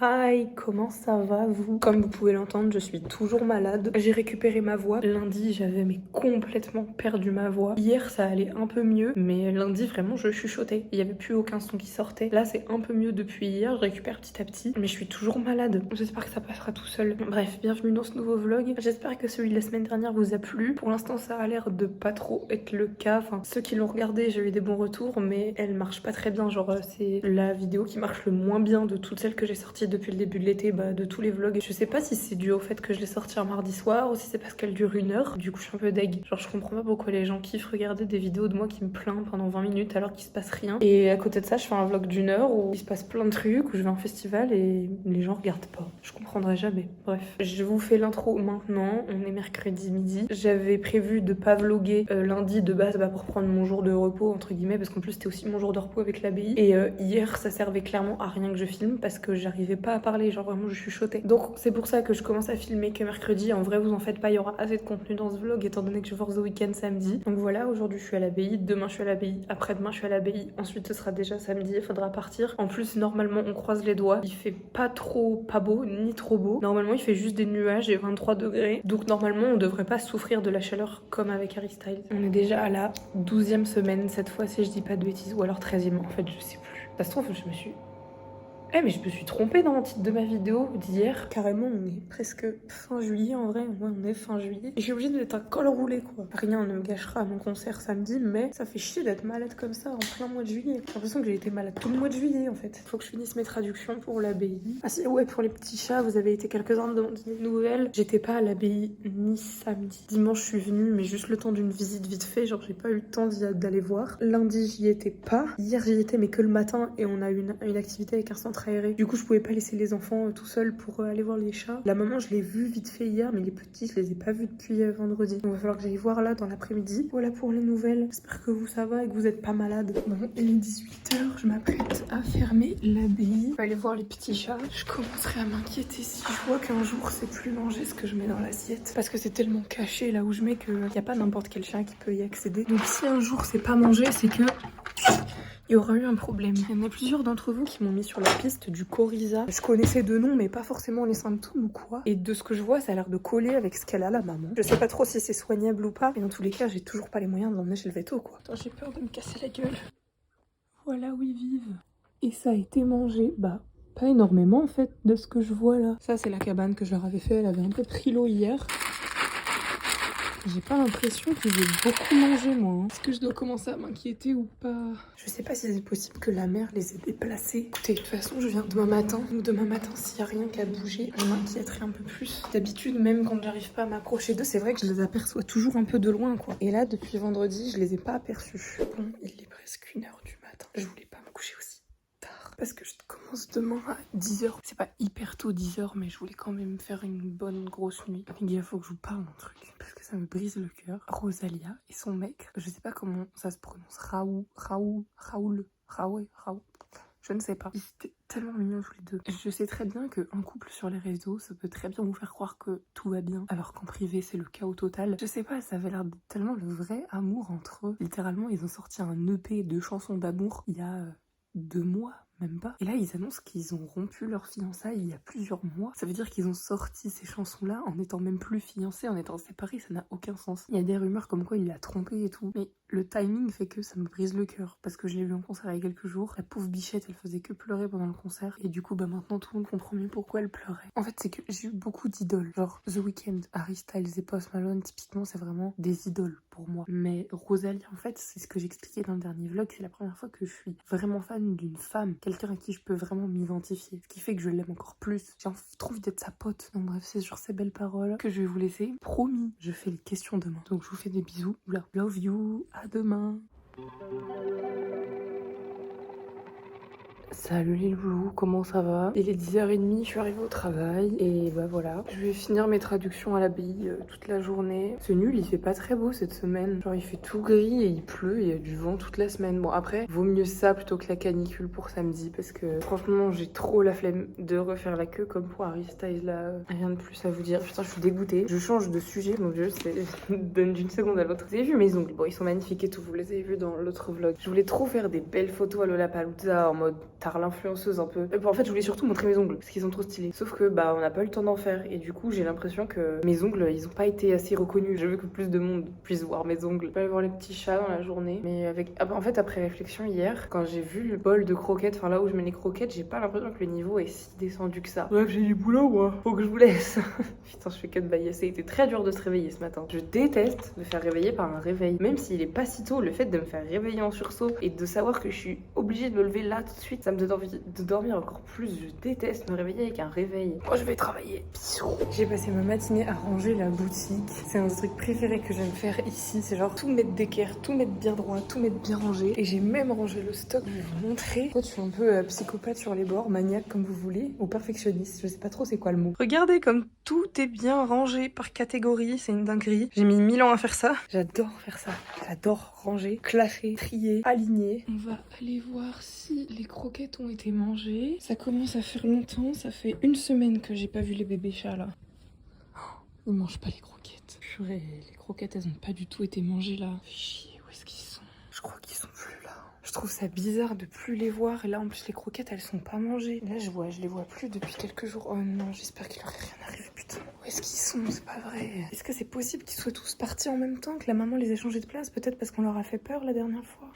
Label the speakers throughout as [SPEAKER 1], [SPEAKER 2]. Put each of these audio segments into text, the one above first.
[SPEAKER 1] Hi, comment ça va vous? Comme vous pouvez l'entendre, je suis toujours malade. J'ai récupéré ma voix. Lundi, j'avais mais complètement perdu ma voix. Hier, ça allait un peu mieux, mais lundi, vraiment, je chuchotais. Il y avait plus aucun son qui sortait. Là, c'est un peu mieux depuis hier. Je récupère petit à petit, mais je suis toujours malade. J'espère que ça passera tout seul. Bref, bienvenue dans ce nouveau vlog. J'espère que celui de la semaine dernière vous a plu. Pour l'instant, ça a l'air de pas trop être le cas. Enfin, ceux qui l'ont regardé, j'ai eu des bons retours, mais elle marche pas très bien. Genre, c'est la vidéo qui marche le moins bien de toutes celles que j'ai sorties depuis le début de l'été, de tous les vlogs. Je sais pas si c'est dû au fait que je l'ai sorti un mardi soir ou si c'est parce qu'elle dure 1 heure. Du coup, je suis un peu deg. Genre, je comprends pas pourquoi les gens kiffent regarder des vidéos de moi qui me plains pendant 20 minutes alors qu'il se passe rien. Et à côté de ça, je fais un vlog d'1 heure où il se passe plein de trucs, où je vais à un festival et les gens regardent pas. Je comprendrai jamais. Bref, je vous fais l'intro maintenant. On est mercredi midi. J'avais prévu de pas vlogger lundi de base pour prendre mon jour de repos, entre guillemets, parce qu'en plus, c'était aussi mon jour de repos avec l'abbaye. Et hier, ça servait clairement à rien que je filme parce que j'arrivais pas à parler, genre vraiment je chuchotais. Donc c'est pour ça que je commence à filmer que mercredi. En vrai, vous en faites pas, il y aura assez de contenu dans ce vlog étant donné que je force The Weeknd samedi. Donc voilà, aujourd'hui je suis à l'abbaye, demain je suis à l'abbaye, après-demain je suis à l'abbaye, ensuite ce sera déjà samedi, il faudra partir. En plus, normalement, on croise les doigts, il fait pas trop pas beau, ni trop beau. Normalement, il fait juste des nuages et 23 degrés. Donc normalement, on devrait pas souffrir de la chaleur comme avec Harry Styles. On est déjà à la 12e semaine cette fois, si je dis pas de bêtises, ou alors 13e en fait, je sais plus. Ça se trouve, je me suis... mais je me suis trompée dans le titre de ma vidéo d'hier. Carrément, on est presque fin juillet en vrai. Ouais, on est fin juillet. Et j'ai obligé de mettre un col roulé quoi. Rien ne me gâchera mon concert samedi, mais ça fait chier d'être malade comme ça en plein mois de juillet. J'ai l'impression que j'ai été malade tout le mois de juillet en fait. Faut que je finisse mes traductions pour l'abbaye. Ah si, ouais, pour les petits chats, vous avez été quelques-uns de demander des nouvelles. J'étais pas à l'abbaye ni samedi. Dimanche, je suis venue, mais juste le temps d'une visite vite fait. Genre, j'ai pas eu le temps d'aller voir. Lundi, j'y étais pas. Hier, j'y étais, mais que le matin. Et on a eu une activité avec un centre aéré. Du coup, je pouvais pas laisser les enfants tout seuls pour aller voir les chats. La maman, je l'ai vue vite fait hier, mais les petits, je les ai pas vus depuis vendredi. Donc, il va falloir que j'aille voir là dans l'après-midi. Voilà pour les nouvelles. J'espère que vous ça va et que vous êtes pas malade. Bon, il est 18 h, je m'apprête à fermer l'abbaye. Je vais aller voir les petits chats. Je commencerai à m'inquiéter si je vois qu'un jour c'est plus mangé ce que je mets dans l'assiette. Parce que c'est tellement caché là où je mets qu'il n'y a pas n'importe quel chien qui peut y accéder. Donc si un jour c'est pas mangé, c'est que... il y aura eu un problème. Il y en a plusieurs d'entre vous qui m'ont mis sur la piste du coryza. Je connaissais deux noms, mais pas forcément les symptômes ou quoi. Et de ce que je vois, ça a l'air de coller avec ce qu'elle a, la maman. Je sais pas trop si c'est soignable ou pas. Mais dans tous les cas, j'ai toujours pas les moyens de l'emmener chez le veto, quoi. Attends, j'ai peur de me casser la gueule. Voilà où ils vivent. Et ça a été mangé, pas énormément en fait, de ce que je vois là. Ça, c'est la cabane que je leur avais fait. Elle avait un peu pris l'eau hier. J'ai pas l'impression qu'ils aient beaucoup mangé, moi. Est-ce que je dois commencer à m'inquiéter ou pas? Je sais pas si c'est possible que la mère les ait déplacés. Écoutez, de toute façon, je viens demain matin. Donc demain matin, s'il y a rien qu'à bouger, je m'inquiéterai un peu plus. D'habitude, même quand j'arrive pas à m'approcher d'eux, c'est vrai que je les aperçois toujours un peu de loin, quoi. Et là, depuis vendredi, je les ai pas aperçus. Bon, il est presque 1 h du matin. Je voulais pas me coucher aussi parce que je commence demain à 10 h. C'est pas hyper tôt 10 h, mais je voulais quand même faire une bonne grosse nuit. Les gars, faut que je vous parle d'un truc parce que ça me brise le cœur. Rosalia et son mec, je sais pas comment ça se prononce, Raoul. Je ne sais pas. Ils étaient tellement mignons tous les deux. Je sais très bien qu'un couple sur les réseaux, ça peut très bien vous faire croire que tout va bien, alors qu'en privé, c'est le chaos total. Je sais pas, ça avait l'air de tellement le vrai amour entre eux. Littéralement, ils ont sorti un EP de chansons d'amour il y a 2 mois. Même pas. Et là, ils annoncent qu'ils ont rompu leur fiançailles il y a plusieurs mois. Ça veut dire qu'ils ont sorti ces chansons-là en étant même plus fiancés, en étant séparés. Ça n'a aucun sens. Il y a des rumeurs comme quoi il l'a trompé et tout. Mais le timing fait que ça me brise le cœur. Parce que je l'ai vu en concert il y a quelques jours. La pauvre bichette, elle faisait que pleurer pendant le concert. Et du coup, maintenant, tout le monde comprend mieux pourquoi elle pleurait. En fait, c'est que j'ai eu beaucoup d'idoles. Genre The Weeknd, Harry Styles et Post Malone, typiquement, c'est vraiment des idoles pour moi. Mais Rosalie, en fait, c'est ce que j'expliquais dans le dernier vlog. C'est la première fois que je suis vraiment fan d'une femme. Quelqu'un à qui je peux vraiment m'identifier. Ce qui fait que je l'aime encore plus. J'ai trop envie d'être sa pote. Donc bref, c'est sur ces belles paroles que je vais vous laisser. Promis, je fais les questions demain. Donc je vous fais des bisous. Oula, love you. À demain. Salut les loulous, comment ça va? Il est 10 h 30, je suis arrivée au travail et voilà. Je vais finir mes traductions à l'abbaye toute la journée. C'est nul, il fait pas très beau cette semaine. Genre il fait tout gris et il pleut et il y a du vent toute la semaine. Bon après, vaut mieux ça plutôt que la canicule pour samedi parce que franchement j'ai trop la flemme de refaire la queue comme pour Harry Styles là. Rien de plus à vous dire. Putain, je suis dégoûtée. Je change de sujet, mon dieu, je donne d'une seconde à l'autre. Vous avez vu mes ongles? Bon, ils sont magnifiques et tout, vous les avez vus dans l'autre vlog. Je voulais trop faire des belles photos à Lollapalooza en mode tard l'influenceuse un peu. En fait, je voulais surtout montrer mes ongles parce qu'ils sont trop stylés. Sauf que bah on n'a pas eu le temps d'en faire et du coup j'ai l'impression que mes ongles ils ont pas été assez reconnus. Je veux que plus de monde puisse voir mes ongles. Je peux aller voir les petits chats dans la journée. Mais en fait après réflexion hier, quand j'ai vu le bol de croquettes, enfin là où je mets les croquettes, j'ai pas l'impression que le niveau est si descendu que ça. Bref, j'ai du boulot moi. Faut que je vous laisse. Putain, je fais que de bailler. Ça a été très dur de se réveiller ce matin. Je déteste me faire réveiller par un réveil. Même s'il est pas si tôt, le fait de me faire réveiller en sursaut et de savoir que je suis obligée de me lever là tout de suite, ça me donne envie de dormir encore plus. Je déteste me réveiller avec un réveil. Moi, je vais travailler. Bisous. J'ai passé ma matinée à ranger la boutique. C'est un des trucs préférés que j'aime faire ici. C'est genre tout mettre d'équerre, tout mettre bien droit, tout mettre bien rangé. Et j'ai même rangé le stock. Je vais vous montrer. Moi, je suis un peu psychopathe sur les bords, maniaque comme vous voulez, ou perfectionniste. Je sais pas trop c'est quoi le mot. Regardez comme tout est bien rangé par catégorie. C'est une dinguerie. J'ai mis 1000 ans à faire ça. J'adore faire ça. J'adore ranger, clasher, trier, aligner. On va aller voir si les croquettes ont été mangées. Ça commence à faire longtemps. Ça fait une semaine que j'ai pas vu les bébés chats là. Ils mangent pas les croquettes. Purée, les croquettes elles ont pas du tout été mangées là. Chier, où est-ce qu'ils sont? Je crois qu'ils sont plus là. Je trouve ça bizarre de plus les voir et là en plus les croquettes elles sont pas mangées. Là je les vois plus depuis quelques jours. Oh non, j'espère qu'il leur est rien arrivé, putain. Où est-ce qu'ils sont? C'est pas vrai. Est-ce que c'est possible qu'ils soient tous partis en même temps, que la maman les ait changés de place? Peut-être parce qu'on leur a fait peur la dernière fois.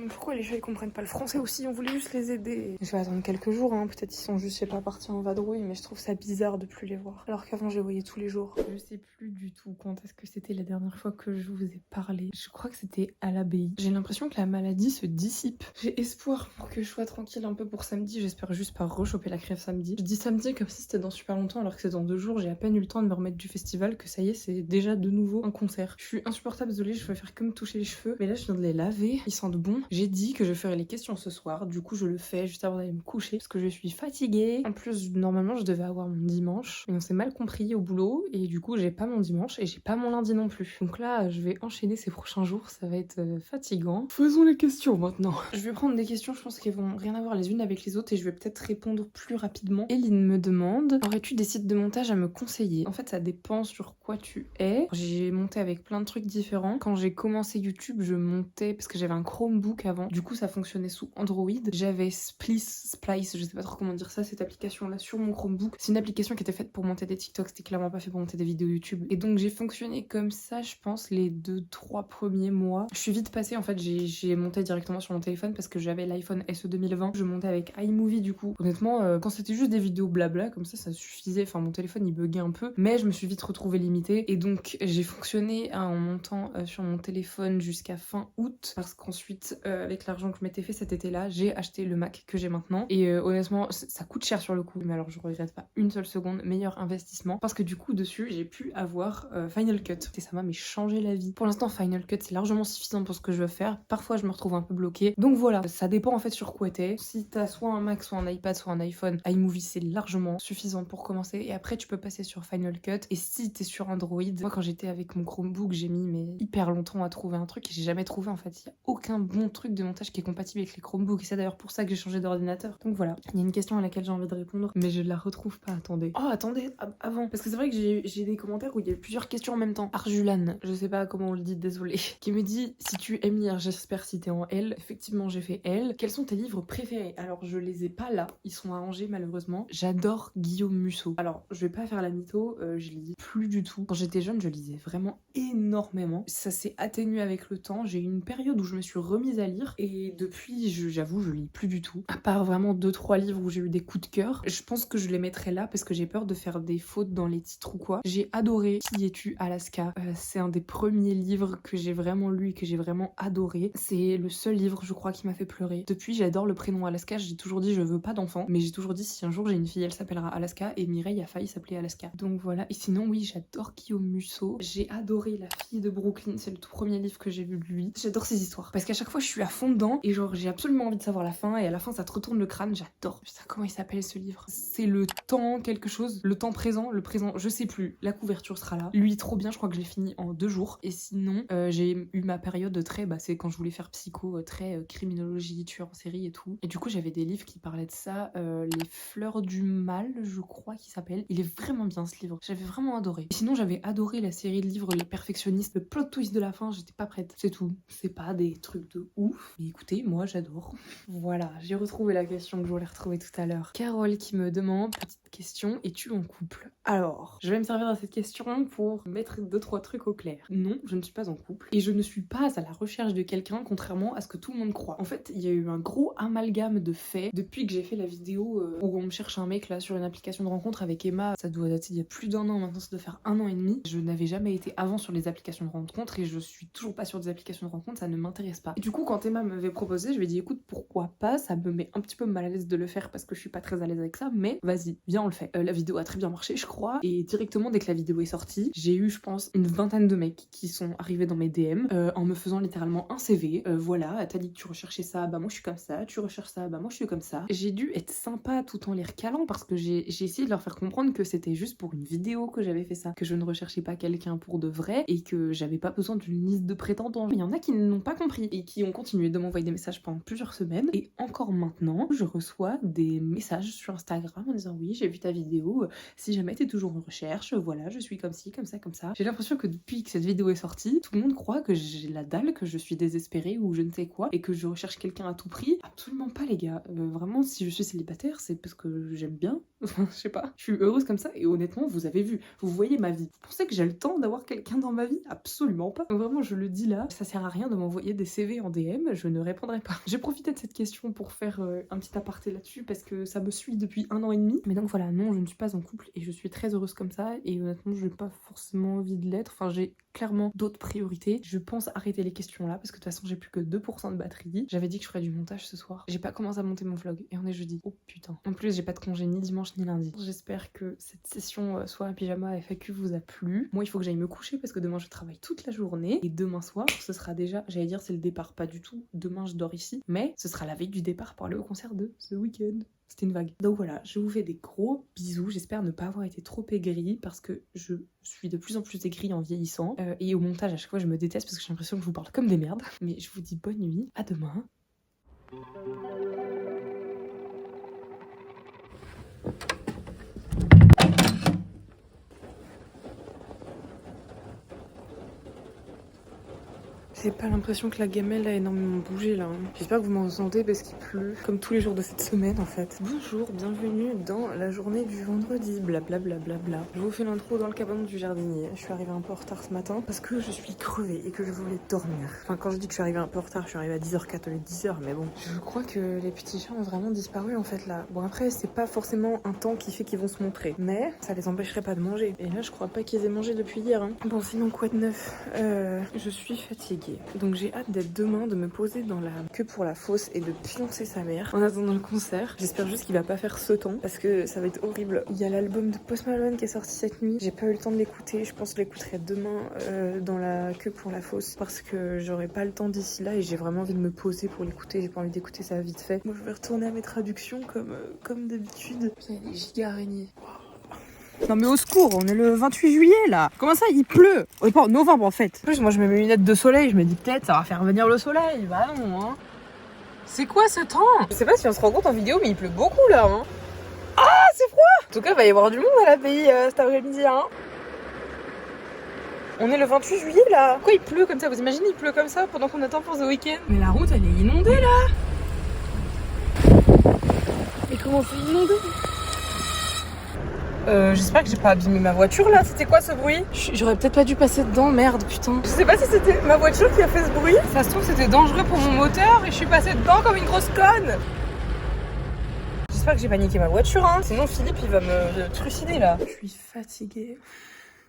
[SPEAKER 1] Pourquoi les chats ils comprennent pas le français aussi? On voulait juste les aider. Je vais attendre quelques jours, hein. Peut-être ils sont juste, je sais pas, partis en vadrouille, mais je trouve ça bizarre de plus les voir. Alors qu'avant je les voyais tous les jours. Je sais plus du tout quand est-ce que c'était la dernière fois que je vous ai parlé. Je crois que c'était à l'abbaye. J'ai l'impression que la maladie se dissipe. J'ai espoir pour que je sois tranquille un peu pour samedi. J'espère juste pas rechoper la crève samedi. Je dis samedi comme si c'était dans super longtemps alors que c'est dans 2 jours. J'ai à peine eu le temps de me remettre du festival que ça y est, c'est déjà de nouveau un concert. Je suis insupportable, désolée, je vais faire que me toucher les cheveux. Mais là, je viens de les laver. Ils sentent bon. J'ai dit que je ferais les questions ce soir. Du coup, je le fais juste avant d'aller me coucher parce que je suis fatiguée. En plus, normalement, je devais avoir mon dimanche. Mais on s'est mal compris au boulot. Et du coup, j'ai pas mon dimanche et j'ai pas mon lundi non plus. Donc là, je vais enchaîner ces prochains jours. Ça va être fatigant. Faisons les questions maintenant. Je vais prendre des questions, je pense qu'elles vont rien avoir les unes avec les autres et je vais peut-être répondre plus rapidement. Eline me demande: aurais-tu des sites de montage à me conseiller? En fait, ça dépend sur quoi tu es. J'ai monté avec plein de trucs différents. Quand j'ai commencé YouTube, je montais parce que j'avais un Chromebook avant. Du coup, ça fonctionnait sous Android. J'avais Splice, je sais pas trop comment dire ça, cette application-là sur mon Chromebook. C'est une application qui était faite pour monter des TikTok, c'était clairement pas fait pour monter des vidéos YouTube. Et donc, j'ai fonctionné comme ça, je pense, les 2-3 premiers mois. Je suis vite passée, en fait, j'ai monté directement sur mon téléphone parce que j'avais l'iPhone SE 2020. Je montais avec iMovie du coup. Honnêtement, quand c'était juste des vidéos blabla, comme ça suffisait. Enfin, mon téléphone il buguait un peu, mais je me suis vite retrouvée limitée. Et donc, j'ai fonctionné en montant sur mon téléphone jusqu'à fin août. Parce qu'ensuite, avec l'argent que je m'étais fait cet été-là, j'ai acheté le Mac que j'ai maintenant. Et honnêtement, ça coûte cher sur le coup. Mais alors, je regrette pas une seule seconde. Meilleur investissement. Parce que du coup, dessus, j'ai pu avoir Final Cut. Et ça m'a mais changé la vie. Pour l'instant, Final Cut, c'est largement suffisant pour ce que je veux faire. Parfois, je me retrouve un peu bloquée. Donc voilà, ça dépend en fait sur quoi t'es. Si t'as soit un Mac, soit un iPad, soit un iPhone, iMovie c'est largement suffisant pour commencer. Et après, tu peux passer sur Final Cut. Et si t'es sur Android, moi quand j'étais avec mon Chromebook, j'ai mis mais hyper longtemps à trouver un truc et j'ai jamais trouvé en fait. Il y a aucun bon truc de montage qui est compatible avec les Chromebooks. Et c'est d'ailleurs pour ça que j'ai changé d'ordinateur. Donc voilà, il y a une question à laquelle j'ai envie de répondre, mais je la retrouve pas. Attendez. Oh attendez, avant. Parce que c'est vrai que j'ai des commentaires où il y a plusieurs questions en même temps. Arjulan, je sais pas comment on le dit, désolé, qui me dit: si tu aimes lire, j'espère si t'es en L. Effectivement, j'ai fait L. Quels sont tes livres préférés? Alors, je les ai pas là. Ils sont à Angers, malheureusement. J'adore Guillaume Musso. Alors, je vais pas faire la mytho. Je lis plus du tout. Quand j'étais jeune, je lisais vraiment énormément. Ça s'est atténué avec le temps. J'ai eu une période où je me suis remise à lire. Et depuis, j'avoue, je lis plus du tout. À part vraiment 2-3 livres où j'ai eu des coups de cœur. Je pense que je les mettrai là parce que j'ai peur de faire des fautes dans les titres ou quoi. J'ai adoré Qui es-tu, Alaska. C'est un des premiers livres que j'ai vraiment lu et que j'ai vraiment adoré. C'est le seul livre, je crois, qui m'a fait pleurer. Depuis, j'adore le prénom Alaska. J'ai toujours dit je veux pas d'enfant, mais j'ai toujours dit si un jour j'ai une fille, elle s'appellera Alaska. Et Mireille a failli s'appeler Alaska. Donc voilà. Et sinon, oui, j'adore Guillaume Musso. J'ai adoré La fille de Brooklyn. C'est le tout premier livre que j'ai lu de lui. J'adore ses histoires parce qu'à chaque fois, je suis à fond dedans et genre j'ai absolument envie de savoir la fin. Et à la fin, ça te retourne le crâne. J'adore. Putain, comment il s'appelle ce livre? C'est le temps quelque chose. Le temps présent. Le présent, je sais plus. La couverture sera là. Lui, trop bien. Je crois que je l'ai fini en 2 jours. Et sinon, j'ai eu ma période très, c'est quand je voulais faire psycho, très criminologie, tueur en série et tout. Et du coup, j'avais des livres qui parlaient de ça. Les fleurs du mal, je crois qu'il s'appelle. Il est vraiment bien ce livre. J'avais vraiment adoré. Et sinon, j'avais adoré la série de livres Les Perfectionnistes. Le plot twist de la fin, j'étais pas prête. C'est tout. C'est pas des trucs de de ouf. Mais écoutez, moi j'adore. Voilà, j'ai retrouvé la question que je voulais retrouver tout à l'heure. Carole qui me demande, petite question, es-tu en couple? Alors, je vais me servir de cette question pour mettre 2-3 trucs au clair. Non, je ne suis pas en couple et je ne suis pas à la recherche de quelqu'un, contrairement à ce que tout le monde croit. En fait, il y a eu un gros amalgame de faits depuis que j'ai fait la vidéo où on me cherche un mec là sur une application de rencontre avec Emma. Ça doit dater d'il y a plus d'1 an, maintenant ça doit faire 1 an et demi. Je n'avais jamais été avant sur les applications de rencontre et je suis toujours pas sur des applications de rencontre, ça ne m'intéresse pas. Et du coup, quand Emma m'avait proposé, je lui ai dit écoute, pourquoi pas, ça me met un petit peu mal à l'aise de le faire parce que je suis pas très à l'aise avec ça, mais vas-y, viens, on le fait. La vidéo a très bien marché, je crois, et directement dès que la vidéo est sortie, j'ai eu, je pense, une vingtaine de mecs qui sont arrivés dans mes DM en me faisant littéralement un CV. Voilà, t'as dit que tu recherchais ça, bah moi je suis comme ça, tu recherches ça, bah moi je suis comme ça. J'ai dû être sympa tout en les recalant parce que j'ai essayé de leur faire comprendre que c'était juste pour une vidéo que j'avais fait ça, que je ne recherchais pas quelqu'un pour de vrai et que j'avais pas besoin d'une liste de prétendants. Il y en a qui n'ont pas compris et qui ont continué de m'envoyer des messages pendant plusieurs semaines et encore maintenant, je reçois des messages sur Instagram en disant oui, j'ai vu ta vidéo, si jamais t'es toujours en recherche, voilà, je suis comme ci, comme ça, comme ça. J'ai l'impression que depuis que cette vidéo est sortie, tout le monde croit que j'ai la dalle, que je suis désespérée ou je ne sais quoi et que je recherche quelqu'un à tout prix. Absolument pas les gars. Vraiment, si je suis célibataire, c'est parce que j'aime bien. Enfin, je sais pas. Je suis heureuse comme ça et honnêtement, vous avez vu, vous voyez ma vie. Vous pensez que j'ai le temps d'avoir quelqu'un dans ma vie? Absolument pas. Donc vraiment, je le dis là, ça sert à rien de m'envoyer des CV en DM, je ne répondrai pas. J'ai profité de cette question pour faire un petit aparté là-dessus parce que ça me suit depuis 1 an et demi. Mais donc voilà, non, je ne suis pas en couple et je suis très heureuse comme ça et honnêtement, je n'ai pas forcément envie de l'être. Enfin, j'ai clairement d'autres priorités. Je pense arrêter les questions là parce que de toute façon, j'ai plus que 2% de batterie. J'avais dit que je ferais du montage ce soir. J'ai pas commencé à monter mon vlog et on est jeudi. Oh putain. En plus, j'ai pas de congé ni dimanche ni lundi. J'espère que cette session soit un pyjama FAQ vous a plu. Moi, il faut que j'aille me coucher parce que demain, je travaille toute la journée et demain soir, ce sera déjà, j'allais dire c'est le départ, pas du tout. Demain, je dors ici, mais ce sera la veille du départ pour aller au concert de The Weeknd. C'était une vague. Donc voilà, je vous fais des gros bisous. J'espère ne pas avoir été trop aigrie parce que je suis de plus en plus aigrie en vieillissant. Et au montage, à chaque fois, je me déteste parce que j'ai l'impression que je vous parle comme des merdes. Mais je vous dis bonne nuit, à demain. J'ai pas l'impression que la gamelle a énormément bougé là. J'espère que vous m'entendez parce qu'il pleut, comme tous les jours de cette semaine en fait. Bonjour, bienvenue dans la journée du vendredi, blablabla. Je vous fais l'intro dans le cabanon du jardinier. Je suis arrivée un peu en retard ce matin parce que je suis crevée et que je voulais dormir. Enfin, quand je dis que je suis arrivée un peu en retard, je suis arrivée à 10h04 au lieu de 10h, mais bon. Je crois que les petits chats ont vraiment disparu en fait là. Bon, après, c'est pas forcément un temps qui fait qu'ils vont se montrer, mais ça les empêcherait pas de manger. Et là, je crois pas qu'ils aient mangé depuis hier. Hein. Bon, sinon, quoi de neuf? Je suis fatiguée. Donc j'ai hâte d'être demain, de me poser dans la queue pour la fosse et de pioncer sa mère en attendant le concert. J'espère juste qu'il va pas faire ce temps parce que ça va être horrible. Il y a l'album de Post Malone qui est sorti cette nuit. J'ai pas eu le temps de l'écouter. Je pense que je l'écouterai demain dans la queue pour la fosse parce que j'aurai pas le temps d'ici là et j'ai vraiment envie de me poser pour l'écouter. J'ai pas envie d'écouter ça vite fait. Moi je vais retourner à mes traductions comme d'habitude. Il y a des giga araignées.
[SPEAKER 2] Non mais au secours, on est le 28 juillet là. Comment ça, il pleut? On est pas en novembre en fait. En plus, moi je mets mes lunettes de soleil, je me dis peut-être ça va faire venir le soleil. Bah non, hein. C'est quoi ce temps?
[SPEAKER 1] Je sais pas si on se rend compte en vidéo, mais il pleut beaucoup là. Hein. Ah, c'est froid! En tout cas, il va y avoir du monde à la pays cet après-midi. Hein. On est le 28 juillet là. Pourquoi il pleut comme ça? Vous imaginez, il pleut comme ça pendant qu'on attend pour The Weeknd?
[SPEAKER 2] Mais la route elle est inondée là.
[SPEAKER 1] Mais comment c'est inondé? J'espère que j'ai pas abîmé ma voiture là, c'était quoi ce bruit? J'aurais peut-être pas dû passer dedans, merde putain. Je sais pas si c'était ma voiture qui a fait ce bruit. Ça se trouve c'était dangereux pour mon moteur et je suis passée dedans comme une grosse conne. J'espère que j'ai pas niqué ma voiture hein, sinon Philippe il va me trucider là. Je suis fatiguée.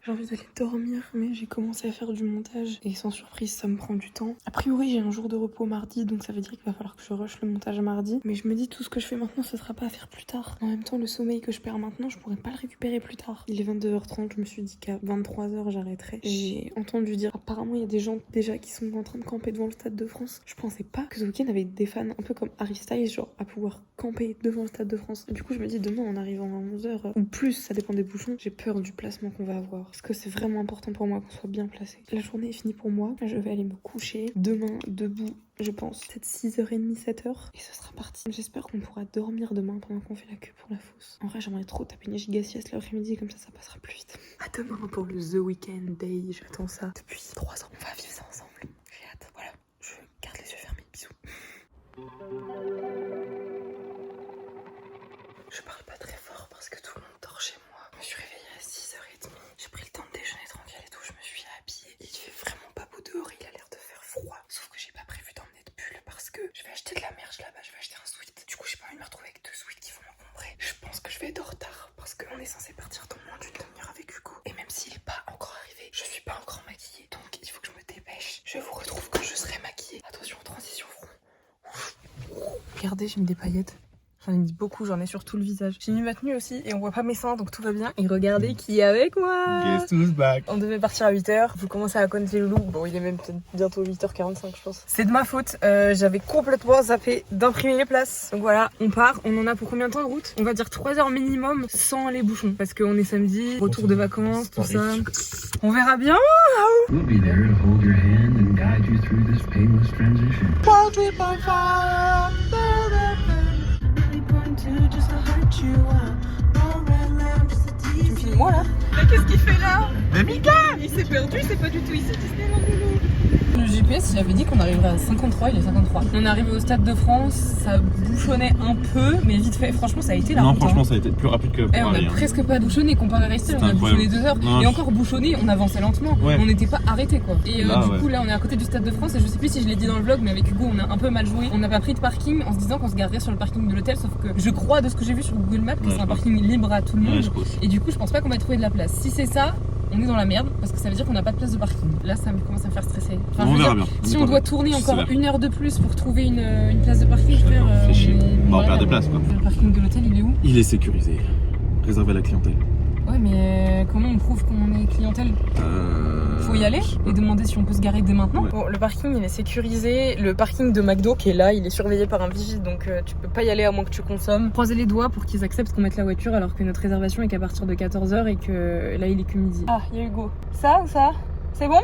[SPEAKER 1] J'ai envie d'aller dormir, mais j'ai commencé à faire du montage et sans surprise, ça me prend du temps. A priori, j'ai un jour de repos mardi, donc ça veut dire qu'il va falloir que je rush le montage mardi. Mais je me dis, tout ce que je fais maintenant, ce sera pas à faire plus tard. En même temps, le sommeil que je perds maintenant, je pourrais pas le récupérer plus tard. Il est 22h30, je me suis dit qu'à 23h, j'arrêterais. J'ai entendu dire, apparemment, il y a des gens déjà qui sont en train de camper devant le Stade de France. Je pensais pas que ce week-end avait des fans un peu comme Harry Styles, genre à pouvoir camper devant le Stade de France. Du coup, je me dis, demain, en arrivant à 11h, ou plus, ça dépend des bouchons, j'ai peur du placement qu'on va avoir. Parce que c'est vraiment important pour moi qu'on soit bien placé. La journée est finie pour moi. Je vais aller me coucher. Demain, debout, je pense, peut-être 6h30, 7h. Et ce sera parti. J'espère qu'on pourra dormir demain pendant qu'on fait la queue pour la fosse. En vrai, j'aimerais trop taper une giga sieste l'après-midi, comme ça passera plus vite. À demain pour le The Weeknd Day. J'attends ça depuis 3 ans. On va vivre ça ensemble. J'ai hâte. Voilà, je garde les yeux fermés.
[SPEAKER 2] Regardez, j'ai mis des paillettes. J'en ai mis beaucoup, j'en ai sur tout le visage. J'ai mis ma tenue aussi et on voit pas mes seins donc tout va bien. Et regardez qui est avec moi.
[SPEAKER 3] Guess who's back.
[SPEAKER 2] On devait partir à 8h, vous commencez à compter le loup. Bon, il est même peut-être bientôt 8h45 je pense. C'est de ma faute, j'avais complètement zappé d'imprimer les places. Donc voilà, on part, on en a pour combien de temps de route? On va dire 3 heures minimum sans les bouchons. Parce qu'on est samedi, retour de vacances, tout ça. On verra bien.
[SPEAKER 4] We'll be there to hold your hand and guide you through this painless transition.
[SPEAKER 2] Tu me filmes moi là? Mais qu'est-ce qu'il fait là? Mais Mika! Il s'est perdu, c'est pas du tout ici Disneyland Loulou. Le GPS il avait dit qu'on arriverait à 53, il est 53. On est arrivé au Stade de France, ça bouchonnait un peu, mais vite fait, franchement ça a été la
[SPEAKER 3] Non,
[SPEAKER 2] route,
[SPEAKER 3] franchement,
[SPEAKER 2] hein.
[SPEAKER 3] ça a été plus rapide que pour
[SPEAKER 2] On a
[SPEAKER 3] aller, hein.
[SPEAKER 2] presque pas bouchonné comparé à Restel, on a
[SPEAKER 3] incroyable.
[SPEAKER 2] bouchonné 2 heures.
[SPEAKER 3] Non,
[SPEAKER 2] et encore bouchonné, on avançait lentement,
[SPEAKER 3] Ouais.
[SPEAKER 2] on n'était pas arrêté quoi. Et
[SPEAKER 3] Là,
[SPEAKER 2] du
[SPEAKER 3] ouais.
[SPEAKER 2] coup là on est à côté du Stade de France et je sais plus si je l'ai dit dans le vlog, mais avec Hugo on a un peu mal joué. On n'a pas pris de parking en se disant qu'on se garerait sur le parking de l'hôtel, sauf que je crois de ce que j'ai vu sur Google Maps que
[SPEAKER 3] Ouais,
[SPEAKER 2] c'est un
[SPEAKER 3] je pense.
[SPEAKER 2] parking libre à tout le monde.
[SPEAKER 3] Ouais, je pense.
[SPEAKER 2] Et du coup, je pense pas qu'on va trouver de la place. Si c'est ça, on est dans la merde parce que ça veut dire qu'on n'a pas de place de parking. Là, ça me commence à me faire stresser. Enfin, je
[SPEAKER 3] On
[SPEAKER 2] veux
[SPEAKER 3] verra
[SPEAKER 2] dire,
[SPEAKER 3] bien.
[SPEAKER 2] si
[SPEAKER 3] est
[SPEAKER 2] on
[SPEAKER 3] pas
[SPEAKER 2] doit
[SPEAKER 3] prêt.
[SPEAKER 2] tourner encore
[SPEAKER 3] C'est
[SPEAKER 2] 1 heure de plus pour trouver une place de parking, frère,
[SPEAKER 3] Fais chier. On
[SPEAKER 2] voilà,
[SPEAKER 3] perd des places, quoi.
[SPEAKER 2] Le parking de l'hôtel, il est où?
[SPEAKER 3] Il est sécurisé. Réservé à la clientèle.
[SPEAKER 2] Ouais, mais comment on prouve qu'on est clientèle? Faut y aller et demander si on peut se garer dès maintenant.
[SPEAKER 3] Ouais.
[SPEAKER 2] Bon, le parking il est sécurisé. Le parking de McDo qui est là, il est surveillé par un vigile donc tu peux pas y aller à moins que tu consommes. Croisez les doigts pour qu'ils acceptent qu'on mette la voiture alors que notre réservation est qu'à partir de 14h et que là il est que midi. Ah, il y a Hugo. Ça ou ça? C'est bon?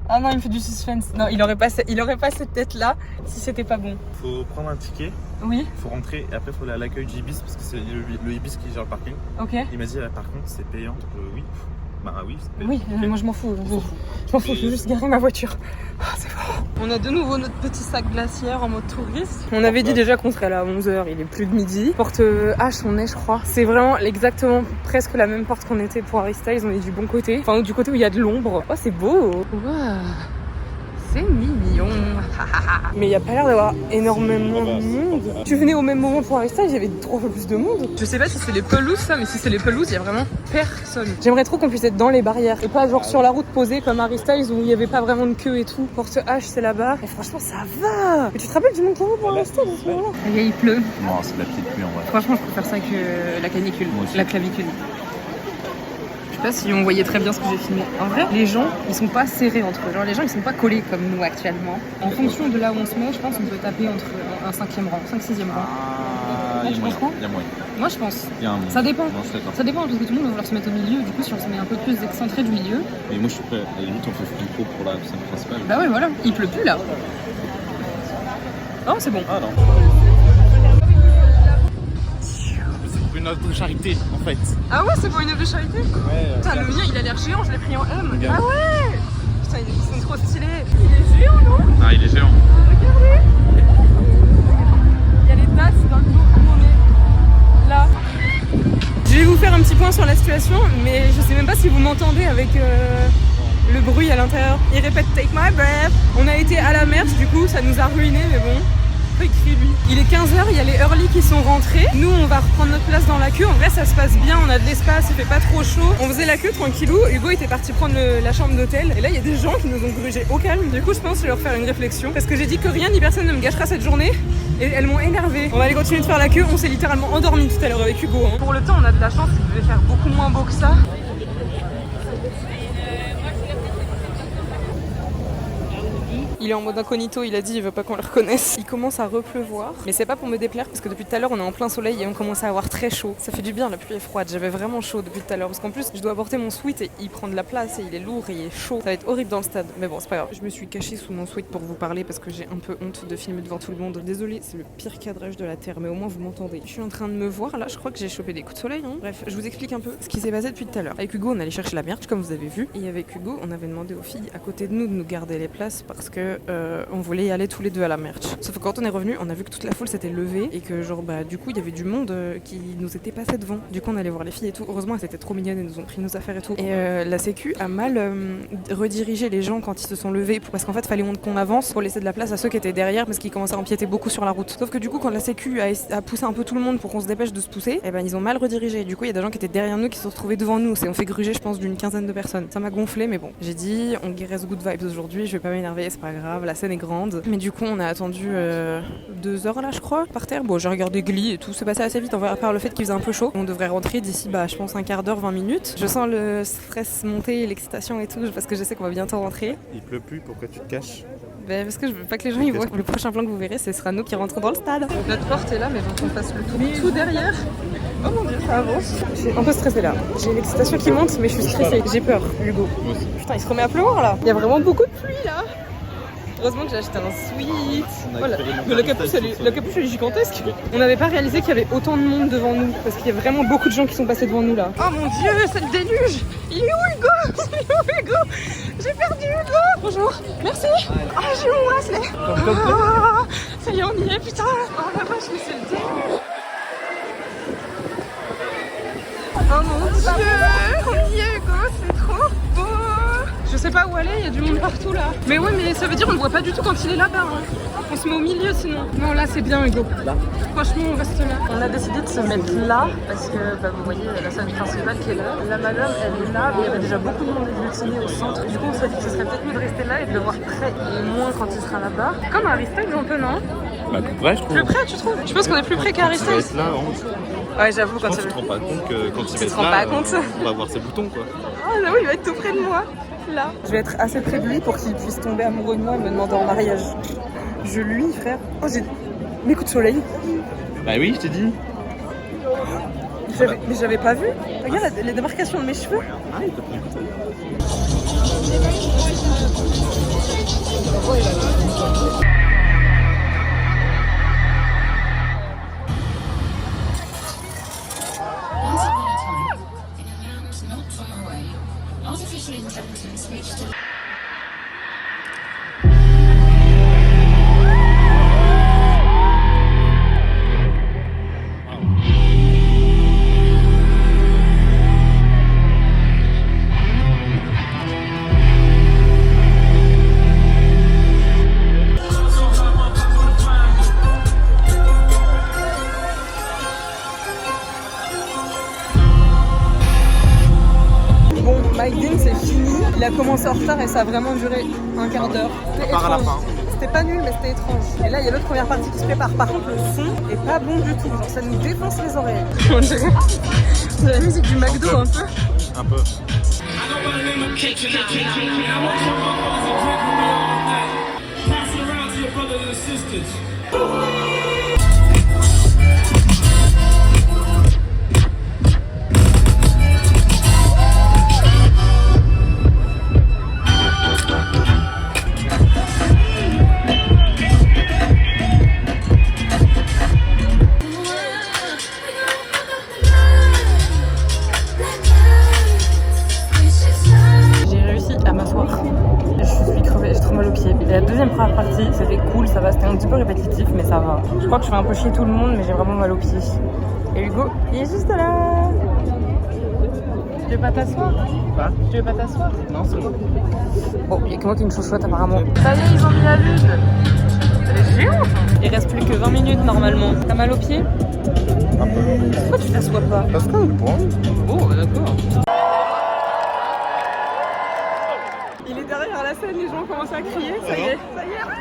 [SPEAKER 2] Ah non, il me fait du suspense. Non, il aurait pas cette tête là si c'était pas bon.
[SPEAKER 3] Faut prendre un ticket,
[SPEAKER 2] Oui,
[SPEAKER 3] faut rentrer et après faut aller à l'accueil du Ibis parce que c'est le Ibis qui gère le parking.
[SPEAKER 2] ok.
[SPEAKER 3] Il m'a dit par contre c'est payant. Oui. Bah oui, c'est payant.
[SPEAKER 2] Oui, moi je m'en fous. Je m'en fous, je veux juste garer ma voiture. Ah, c'est bon. On a de nouveau notre petit sac glaciaire en mode touriste. On avait dit déjà qu'on serait là à 11h, il est plus de midi. Porte H, on est, je crois. C'est vraiment exactement presque la même porte qu'on était pour Harry Styles. On est du bon côté. Enfin, du côté où il y a de l'ombre. Oh, c'est beau. Waouh. C'est mignon. Mais il n'y a pas l'air d'avoir énormément de monde. Tu venais au même moment pour Harry Styles, il y avait 3 fois plus de monde. Je sais pas si c'est les pelouses ça, mais si c'est les pelouses, il y a vraiment personne. J'aimerais trop qu'on puisse être dans les barrières et pas genre sur la route posée comme Harry Styles où il n'y avait pas vraiment de queue et tout. Porte H, c'est là-bas. Et franchement, ça va. Mais tu te rappelles du monde qu'il y avait pour Harry Styles à ce moment-là? Il pleut.
[SPEAKER 3] Non, c'est de la petite pluie en vrai.
[SPEAKER 2] Franchement, je préfère ça que la canicule,
[SPEAKER 3] Moi aussi.
[SPEAKER 2] la clavicule. Je sais pas si on voyait très bien ce que j'ai filmé. En vrai, les gens, ils sont pas serrés entre eux. Genre, les gens, ils sont pas collés comme nous actuellement. En fonction de là où on se met, je pense qu'on peut taper entre un 5e rang, 5-6e rang.
[SPEAKER 3] Ah,
[SPEAKER 2] Ouais,
[SPEAKER 3] il y
[SPEAKER 2] tu
[SPEAKER 3] a
[SPEAKER 2] penses
[SPEAKER 3] moyen.
[SPEAKER 2] quoi
[SPEAKER 3] Il y a moyen.
[SPEAKER 2] Moi, je pense.
[SPEAKER 3] Il y a un moyen.
[SPEAKER 2] Ça dépend.
[SPEAKER 3] Non, je suis d'accord.
[SPEAKER 2] Ça dépend parce que tout le monde va vouloir se mettre au milieu. Du coup, si on se met un peu plus excentré du milieu.
[SPEAKER 3] Mais moi je suis prêt. À la limite, on fait du coup pour la scène principale.
[SPEAKER 2] Bah ouais, voilà. Il pleut plus là. Oh, c'est bon.
[SPEAKER 3] Ah non. C'est pour une œuvre de charité en fait.
[SPEAKER 2] Ah ouais, c'est pour une œuvre de charité?
[SPEAKER 3] Ouais.
[SPEAKER 2] Putain, le mien, il a l'air géant. Je l'ai pris en M.
[SPEAKER 3] Regarde.
[SPEAKER 2] Ah ouais. Putain, ils sont trop stylés. Il est géant, non?
[SPEAKER 3] Ah, il est géant.
[SPEAKER 2] Regardez. Il y a les dates dans le dos où on est là. Je vais vous faire un petit point sur la situation, mais je sais même pas si vous m'entendez avec le bruit à l'intérieur. Il répète Take my breath. On a été à la mer, du coup ça nous a ruiné, mais bon. Il crie lui. Il est 15h, il y a les early qui sont rentrés. Nous on va reprendre notre place dans la queue. En vrai ça se passe bien, on a de l'espace, il fait pas trop chaud. On faisait la queue tranquillou. Hugo était parti prendre la chambre d'hôtel. Et là il y a des gens qui nous ont grugé au calme. Du coup je pense que je vais leur faire une réflexion. Parce que j'ai dit que rien ni personne ne me gâchera cette journée. Et elles m'ont énervé. On va aller continuer de faire la queue. On s'est littéralement endormi tout à l'heure avec Hugo. Pour le temps on a de la chance, il devait faire beaucoup moins beau que ça. Il est en mode incognito, il a dit il veut pas qu'on le reconnaisse. Il commence à repleuvoir, mais c'est pas pour me déplaire parce que depuis tout à l'heure on est en plein soleil et on commence à avoir très chaud. Ça fait du bien, la pluie est froide, j'avais vraiment chaud depuis tout à l'heure parce qu'en plus je dois apporter mon sweat et il prend de la place et il est lourd et il est chaud. Ça va être horrible dans le stade, mais bon c'est pas grave. Je me suis cachée sous mon sweat pour vous parler parce que j'ai un peu honte de filmer devant tout le monde. Désolée, c'est le pire cadrage de la terre, mais au moins vous m'entendez. Je suis en train de me voir là, je crois que j'ai chopé des coups de soleil. Hein. Bref, je vous explique un peu ce qui s'est passé depuis tout à l'heure. Avec Hugo on allait chercher la merch comme vous avez vu et avec Hugo on avait demandé aux filles à côté de nous garder les places parce que on voulait y aller tous les deux à la merch. Sauf que quand on est revenu, on a vu que toute la foule s'était levée et que genre bah du coup il y avait du monde qui nous était passé devant. Du coup on allait voir les filles et tout. Heureusement elles étaient trop mignonnes et nous ont pris nos affaires et tout. Et la sécu a mal redirigé les gens quand ils se sont levés parce qu'en fait fallait qu'on avance pour laisser de la place à ceux qui étaient derrière parce qu'ils commençaient à empiéter beaucoup sur la route. Sauf que du coup quand la sécu a poussé un peu tout le monde pour qu'on se dépêche de se pousser, et ben ils ont mal redirigé. Du coup il y a des gens qui étaient derrière nous qui se sont retrouvés devant nous. Et on fait gruger je pense d'une 15aine de personnes. Ça m'a gonflé mais bon. J'ai dit on reste good vibes aujourd'hui, je vais pas m'énerver, c'est pas grave. grave, la scène est grande. Mais du coup, on a attendu 2 heures là, je crois, par terre. Bon, j'ai regardé Glee et tout, c'est passé assez vite, on va par le fait qu'il faisait un peu chaud. On devrait rentrer d'ici, je pense, un quart d'heure, 20 minutes. Je sens le stress monter, l'excitation et tout, parce que je sais qu'on va bientôt rentrer.
[SPEAKER 3] Il pleut plus, pourquoi tu te caches?
[SPEAKER 2] Parce que je veux pas que les gens y voient. Le prochain plan que vous verrez, ce sera nous qui rentrons dans le stade. Notre porte est là, mais faut qu'on fasse le tour tout derrière. Oh mon dieu, ça avance. Je suis un peu stressée là. J'ai l'excitation qui monte, mais je suis stressée. J'ai peur, Hugo. Putain, il se remet à pleuvoir là. Il y a vraiment beaucoup de pluie là. Heureusement que j'ai acheté un sweat. Voilà. Mais la capuche elle est gigantesque. On n'avait pas réalisé qu'il y avait autant de monde devant nous. Parce qu'il y a vraiment beaucoup de gens qui sont passés devant nous là. Oh mon dieu, c'est le déluge. Il est où Hugo? Il est où Hugo? J'ai perdu Hugo. Bonjour. Merci. Ah, j'ai mon bracelet. Ah, ça y est, on y est, putain. Oh la vache, mais c'est le déluge. Oh mon dieu, on y est Hugo, c'est trop beau. Je sais pas où aller, il y a du monde partout là. Mais ouais, mais ça veut dire on le voit pas du tout quand il est là-bas. Hein. On se met au milieu sinon. Non, là c'est bien Hugo. Là. Franchement, on reste là. On a décidé de se mettre là parce que vous voyez la scène principale qui est là. La madame, elle est là, mais il y avait déjà beaucoup de monde agglutinés au centre. Du coup, on s'est dit que ce serait peut-être mieux de rester là et de le voir près et moins quand il sera là-bas. Comme Harry Styles un peu, non?
[SPEAKER 3] Bah, plus près, je trouve.
[SPEAKER 2] Plus près, tu trouves? Je pense qu'on est plus près qu'Harry Styles.
[SPEAKER 3] Là,
[SPEAKER 2] ouais, j'avoue, quand
[SPEAKER 3] tu te rends pas compte que quand il va être
[SPEAKER 2] rends
[SPEAKER 3] là,
[SPEAKER 2] pas compte.
[SPEAKER 3] on va voir ses boutons quoi.
[SPEAKER 2] Oh là oui, il va être tout près de moi, là. Je vais être assez près de lui pour qu'il puisse tomber amoureux de moi et me demander en mariage. Je lui, frère. Oh, j'ai mes coups de soleil.
[SPEAKER 3] Bah oui, je t'ai dit.
[SPEAKER 2] Mais j'avais pas vu. Regarde les démarcations de mes cheveux.
[SPEAKER 3] Ah, il t'a pris un coup de soleil.
[SPEAKER 2] C'est fini, il a commencé en retard et ça a vraiment duré un quart d'heure. C'était étrange. C'était pas nul mais c'était étrange. Et là il y a l'autre première partie qui se prépare. Par contre le son est pas bon du tout, genre ça nous défonce les oreilles. C'est la musique du McDo un peu.
[SPEAKER 3] Un peu.
[SPEAKER 2] La deuxième première partie, c'était cool, ça va, c'était un petit peu répétitif, mais ça va. Je crois que je fais un peu chier tout le monde, mais j'ai vraiment mal aux pieds. Et Hugo, il est juste là. Tu veux pas t'asseoir?
[SPEAKER 3] Quoi?
[SPEAKER 2] Tu veux pas t'asseoir?
[SPEAKER 3] Non, c'est bon.
[SPEAKER 2] Bon, il y a que moi qui me chouchoute apparemment. Ça y est, ils ont mis la lune. Elle est géante. Il reste plus que 20 minutes normalement. T'as mal aux pieds?
[SPEAKER 3] Un peu.
[SPEAKER 2] Pourquoi tu t'assois pas?
[SPEAKER 3] Parce qu'on le prend.
[SPEAKER 2] Oh, d'accord. Il est derrière la scène, les gens commencent à crier, ça y est, ça y est.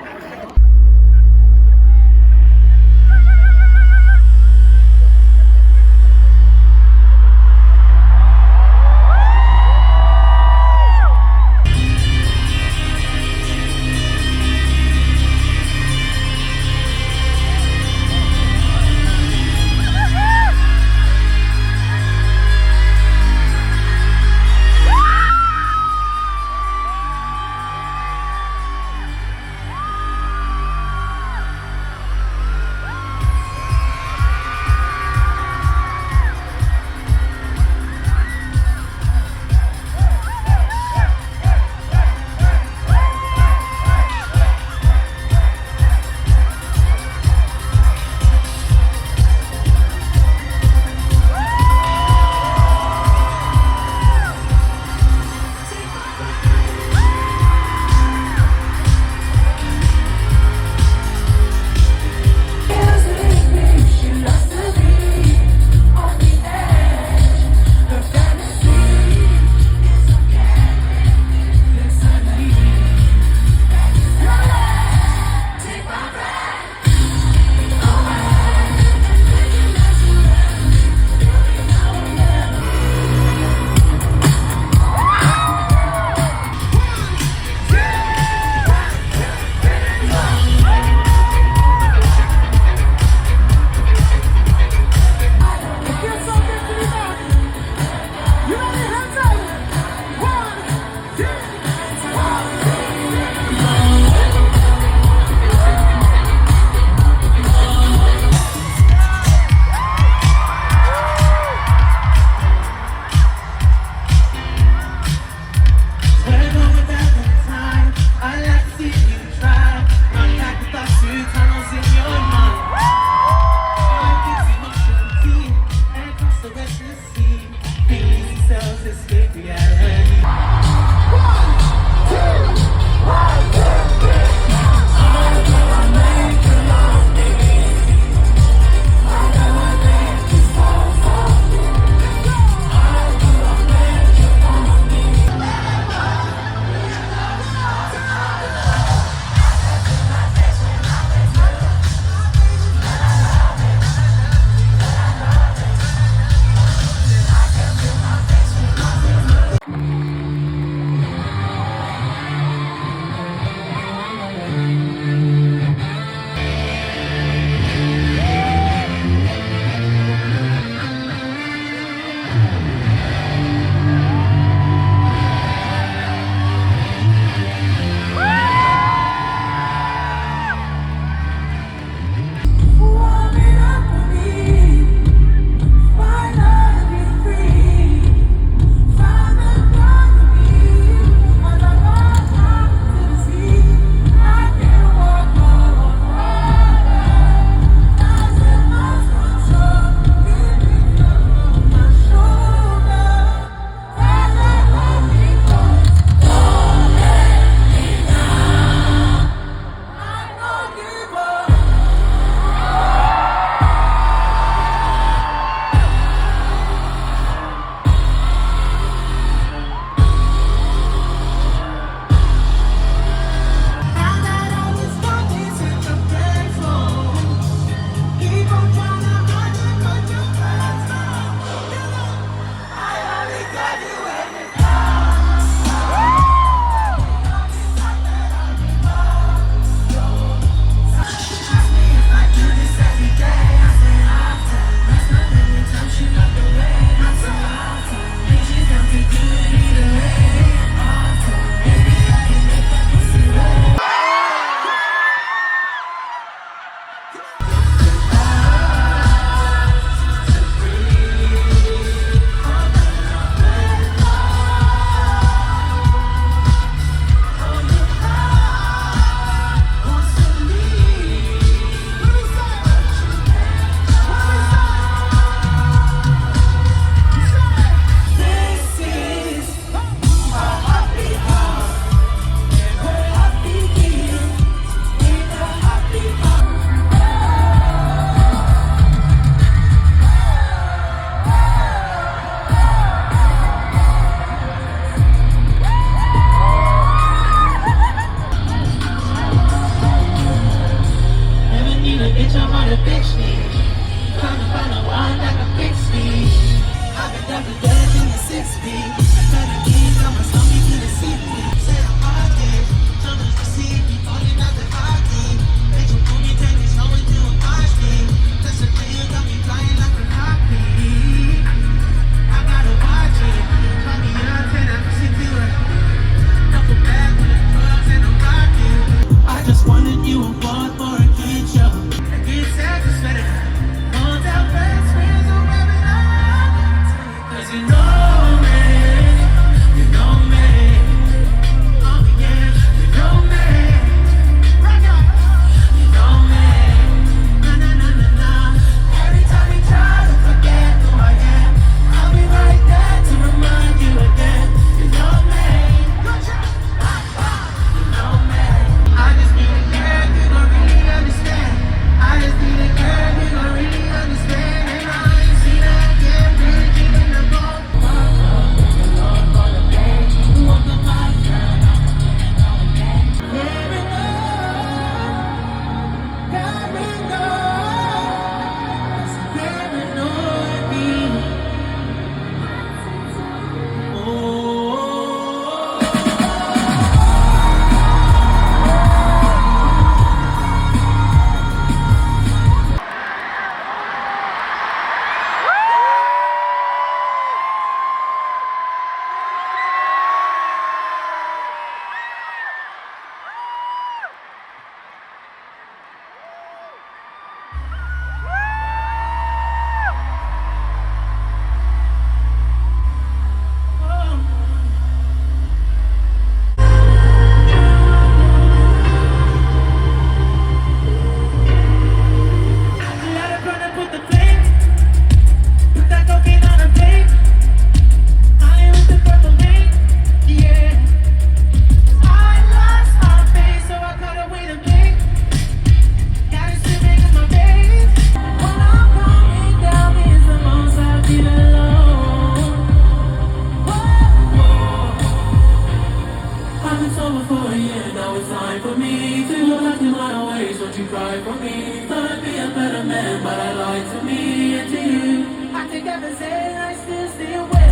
[SPEAKER 5] me to your left in my ways. Don't you cry for me. Thought I'd be a better man, but I lied to me and to you. I take everything, I still stay away.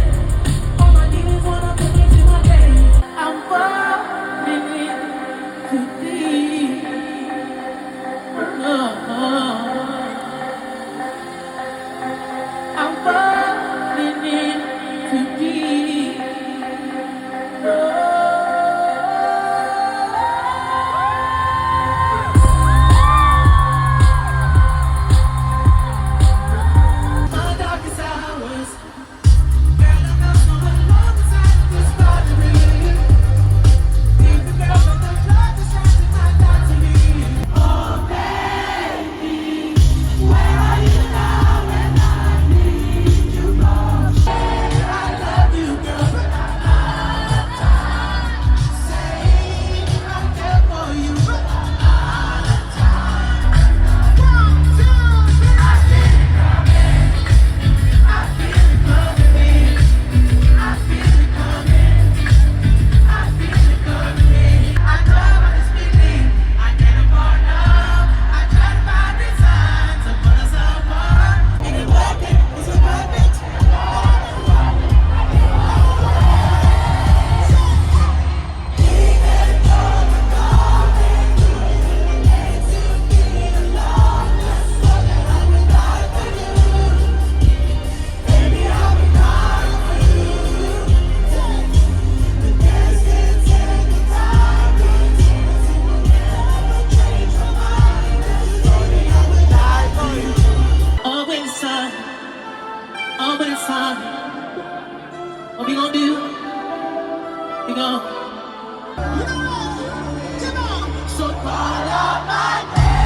[SPEAKER 5] All my demons wanna put me to my grave. I'm falling in too deep. I'm falling in too deep. My darkest hours, girl, I know someone long inside of this part of me. Leave the girl with the blood that's shining my thoughts to me. Oh, baby, where are you now when I need you most? I love you, girl, but I'm out of time. Saying I care for you, but I'm out of time. 1, 2, 3, I feel it coming. I feel it coming. I feel it coming. I feel it coming. I know what it's feeling. I can't afford love. I try to find the signs to put us apart. Is it worth it? Is it worth it? Oh, when it's time. Oh, when it's time. What we gonna do? We gonna. Come on. So call out my name.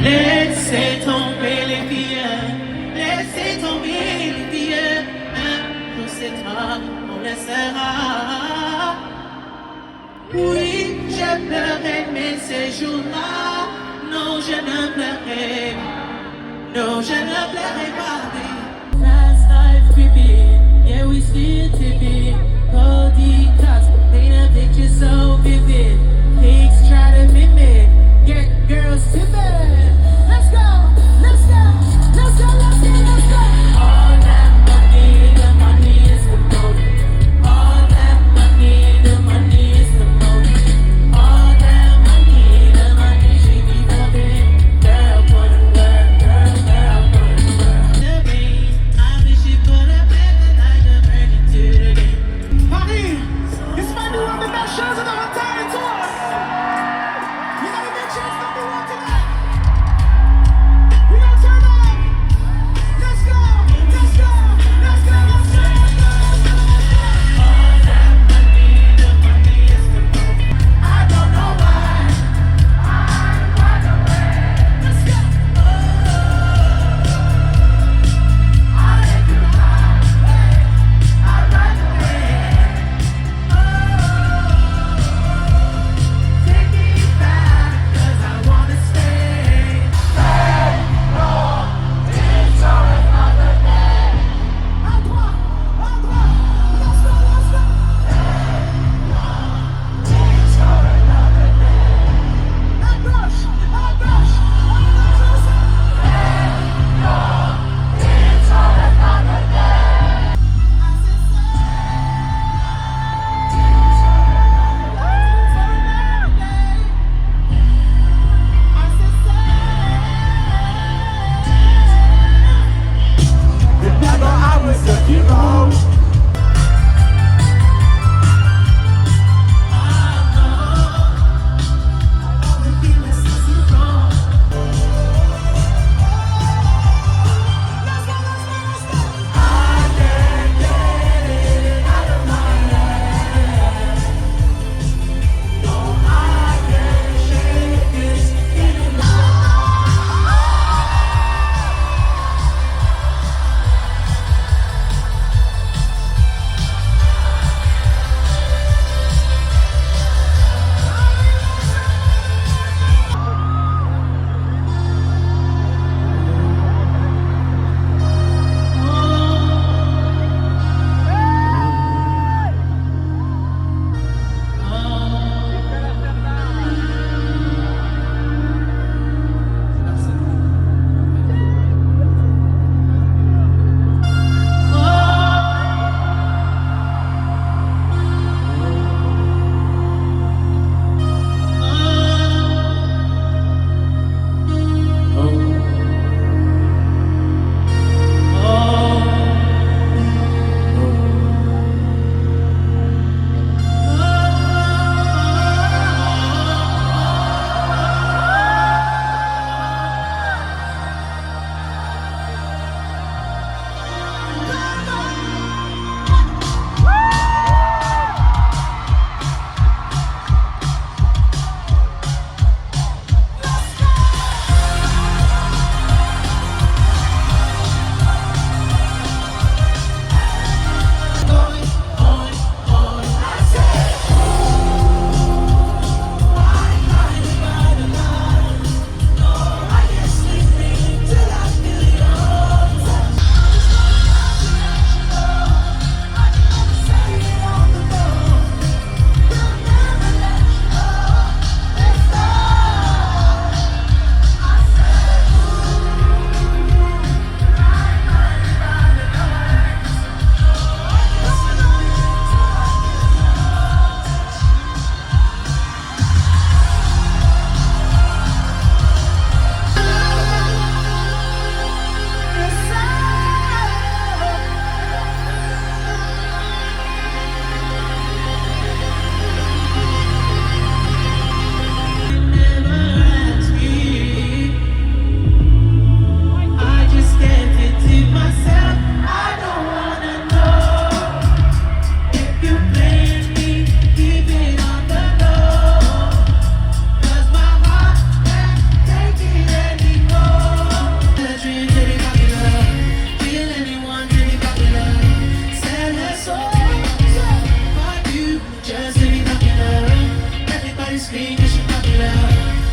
[SPEAKER 5] Laissez tomber les filles. Laissez tomber les filles. Pour cet homme, on laissera. Oui, je pleurais, mais ces jours-là, non, je ne pleurais. Non, je ne pleurais pas. Fast life creeping, yeah, we still tipping. Cold detox, paint a picture so vivid. Pigs try to mimic, get girls timid. Let's go, let's go, let's go, let's go, let's go. All that money, the money is the motive. All that money, the money is the motive. All that money, the money she be loving. Girl, put it work, girl, put it work. The rain, I wish you put a better free 'cause she popular.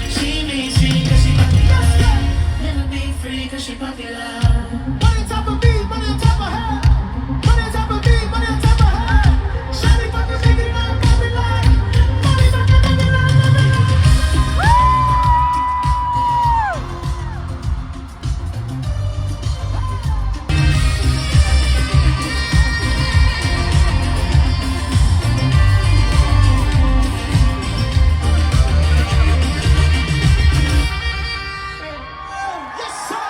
[SPEAKER 5] She means free 'cause she popular. Never be free 'cause she popular. Money on top of me, money on top of her. Money on top of me, money on top of her. Shawty fucking making it all popular. Money fucking making it all popular. Yes, sir.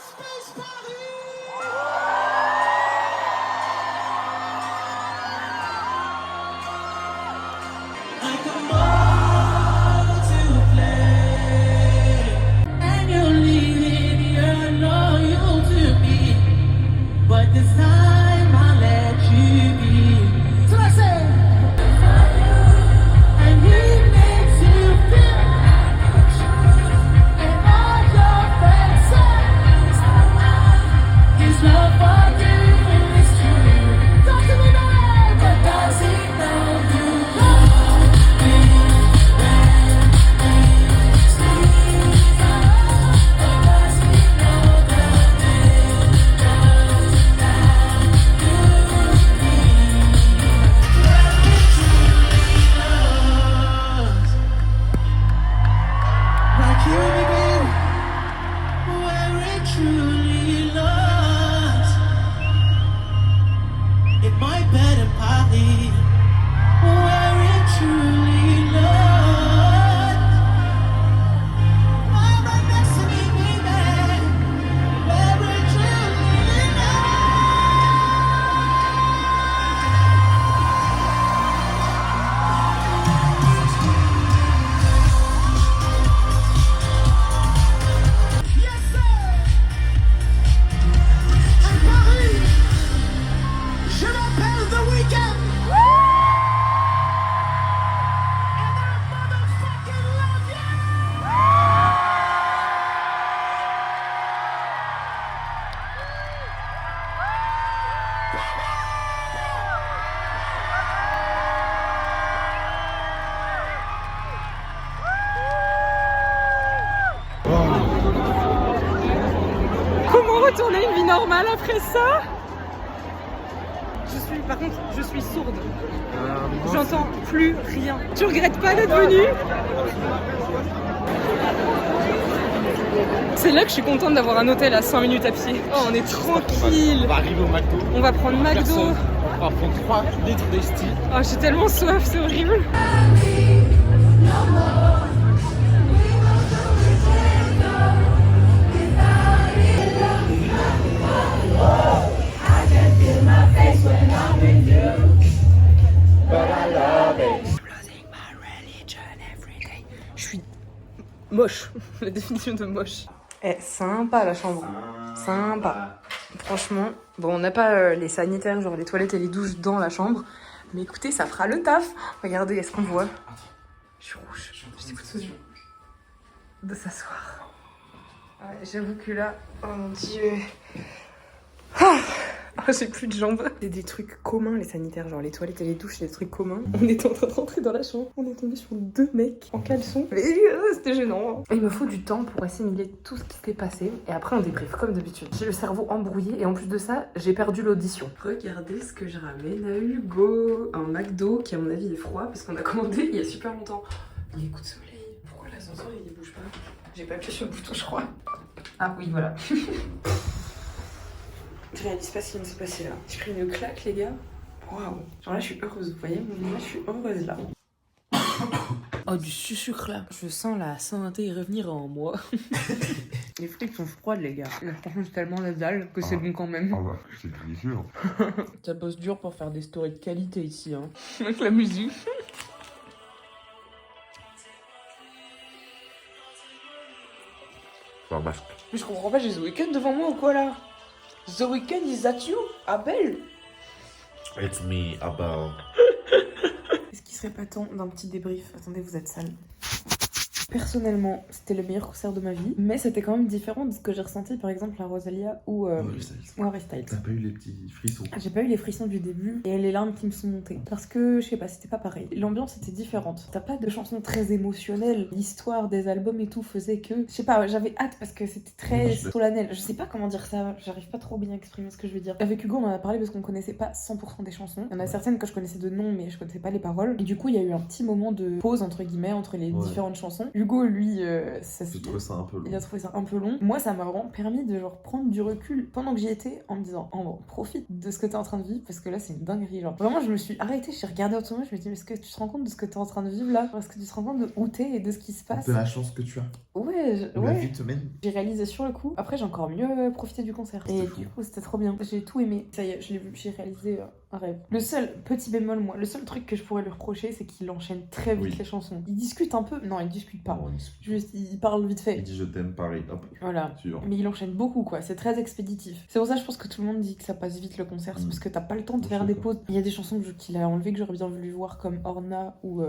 [SPEAKER 5] Space Party. Like a ball to play, and you're leaving, you're loyal to me, but this time I'll let you be. So I say, and it makes you feel, and all your friends say, his love for you is true. Talk to me now, but does he know you love me? Does he know the like you begin, where it truly loves. It might better party, where it truly loves. Right next to me, baby, where it truly loves. Yes, sir. And Paris, je m'appelle The Weeknd. And I motherfucking love you.
[SPEAKER 2] Comment retourner une vie normale après ça? Par contre, je suis sourde. J'entends plus rien. Tu regrettes pas d'être venue? C'est là que je suis contente d'avoir un hôtel à 5 minutes à pied. Oh, on est tranquille.
[SPEAKER 3] On va arriver au McDo.
[SPEAKER 2] On va prendre McDo.
[SPEAKER 3] Personne. On va prendre 3 litres d'Esti.
[SPEAKER 2] Oh, j'ai tellement soif, c'est horrible. Je suis moche, la définition de moche. Eh, sympa la chambre. Sympa. Franchement, bon, on n'a pas les sanitaires, genre les toilettes et les douches dans la chambre. Mais écoutez, ça fera le taf. Regardez, est-ce qu'on voit? Je suis rouge. Je t'écoute sous de s'asseoir. Ouais, j'avoue que là, oh mon dieu. Ah, oh, j'ai plus de jambes. C'est des trucs communs, les sanitaires, genre les toilettes et les douches, c'est des trucs communs. On était en train de rentrer dans la chambre, on est tombé sur 2 mecs en caleçon. Mais c'était gênant. Il me faut du temps pour assimiler tout ce qui s'est passé. Et après, on débriefe comme d'habitude. J'ai le cerveau embrouillé et en plus de ça, j'ai perdu l'audition. Regardez ce que je ramène à Hugo. Un McDo qui, à mon avis, est froid parce qu'on a commandé il y a super longtemps. Il est coup de soleil. Pourquoi l'ascenseur il bouge pas? J'ai pas appuyé sur le bouton, je crois. Ah oui, voilà. Je réalise pas ce qui vient de se passer là. J'ai pris une claque, les gars. Waouh. Genre là, je suis heureuse. Vous voyez, mon image, je suis heureuse là. Oh, du sucre là. Je sens la santé revenir en moi. Les frites sont froides, les gars. La franchement, c'est tellement la dalle que c'est bon quand même.
[SPEAKER 6] Ah bah, c'est délicieux.
[SPEAKER 2] Ça bosse dur pour faire des stories de qualité ici, hein. Avec la musique.
[SPEAKER 6] C'est un masque.
[SPEAKER 2] Mais je comprends pas, j'ai The Weeknd devant moi ou quoi là? The Weeknd, is that you? Abel?
[SPEAKER 3] It's me, Abel.
[SPEAKER 2] Est-ce qu'il serait pas temps d'un petit débrief? Attendez, vous êtes sale.
[SPEAKER 1] Personnellement, c'était le meilleur concert de ma vie, mais c'était quand même différent de ce que j'ai ressenti par exemple à Rosalia ou Harry Styles.
[SPEAKER 3] T'as pas eu les petits frissons?
[SPEAKER 1] J'ai pas eu les frissons du début et les larmes qui me sont montées. Parce que, je sais pas, c'était pas pareil. L'ambiance était différente. T'as pas de chansons très émotionnelles. L'histoire des albums et tout faisait que... Je sais pas, j'avais hâte parce que c'était très solennel. Je sais pas comment dire ça, j'arrive pas trop bien à exprimer ce que je veux dire. Avec Hugo, on en a parlé parce qu'on connaissait pas 100% des chansons. Il y en a certaines que je connaissais de nom, mais je connaissais pas les paroles. Et du coup, il y a eu un petit moment de pause, entre guillemets, entre les différentes chansons. Hugo, lui,
[SPEAKER 3] J'ai trouvé ça un peu long.
[SPEAKER 1] Il a trouvé ça un peu long. Moi, ça m'a vraiment permis de genre prendre du recul pendant que j'y étais en me disant, oh bon, profite de ce que t'es en train de vivre parce que là, c'est une dinguerie. Genre, vraiment, je me suis arrêtée, j'ai regardé autour de moi, je me dis, mais est-ce que tu te rends compte de ce que t'es en train de vivre là? Est-ce que tu te rends compte de où t'es et de ce qui se passe?
[SPEAKER 3] De la chance que tu as.
[SPEAKER 1] Ouais,
[SPEAKER 3] La vie te mène.
[SPEAKER 1] j'ai réalisé sur le coup. Après, j'ai encore mieux profité du concert. Et du coup, c'était trop bien. J'ai tout aimé. Ça y est, je l'ai vu, j'ai réalisé un rêve. Le seul petit bémol, moi, le seul truc que je pourrais lui reprocher, c'est qu'il enchaîne très vite les chansons. Il discute un peu. Non, il discute pas.
[SPEAKER 3] Non,
[SPEAKER 1] Juste, il parle vite fait.
[SPEAKER 3] il dit je t'aime, Paris, hop.
[SPEAKER 1] Voilà.
[SPEAKER 3] Suivant.
[SPEAKER 1] Mais il enchaîne beaucoup, quoi. C'est très expéditif. C'est pour ça, je pense que tout le monde dit que ça passe vite le concert. C'est parce que t'as pas le temps de
[SPEAKER 3] Je
[SPEAKER 1] faire
[SPEAKER 3] suis
[SPEAKER 1] des
[SPEAKER 3] d'accord.
[SPEAKER 1] pauses. Il y a des chansons qu'il a enlevées que j'aurais bien voulu voir, comme Orna ou